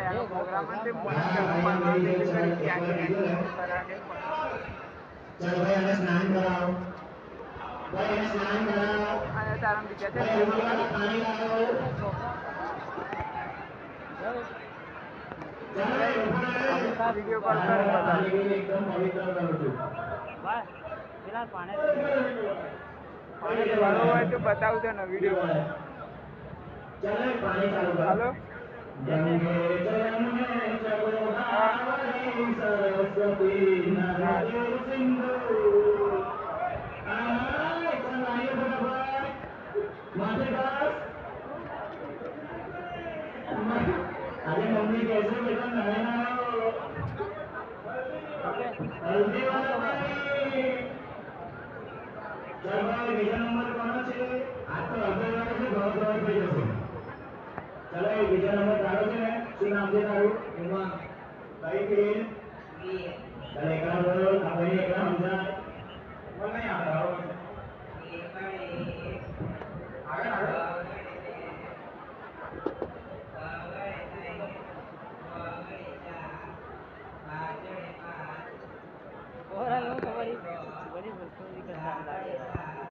એનો પ્રોગ્રામ છે મને કરવા દે કે ત્યાં કરાકે चल भाई हमें स्नान कराओ भाई हमें स्नान कराओ અને તારા બીજા છે भाई जल्दी वाला पानी लाओ चल वीडियो कॉल कर बता एकदम पवित्र करो तू बस પેલા પાણી વાળો હોય તો બતાવજો ને વિડિયો માં चल पानी चालू कर हेलो गंगे जमुने चकोधारी सरस्वती नदी सिंधु आए चलाइए फटाफट माथे पास अरे मम्मी कैसे बेटा नहाना हो हल्दी वाला पानी चल भाई बीजा नंबर कौन है आज तो हल्दी वाले से बहुत पे जैसे चलो ये बीजा नंबर डालो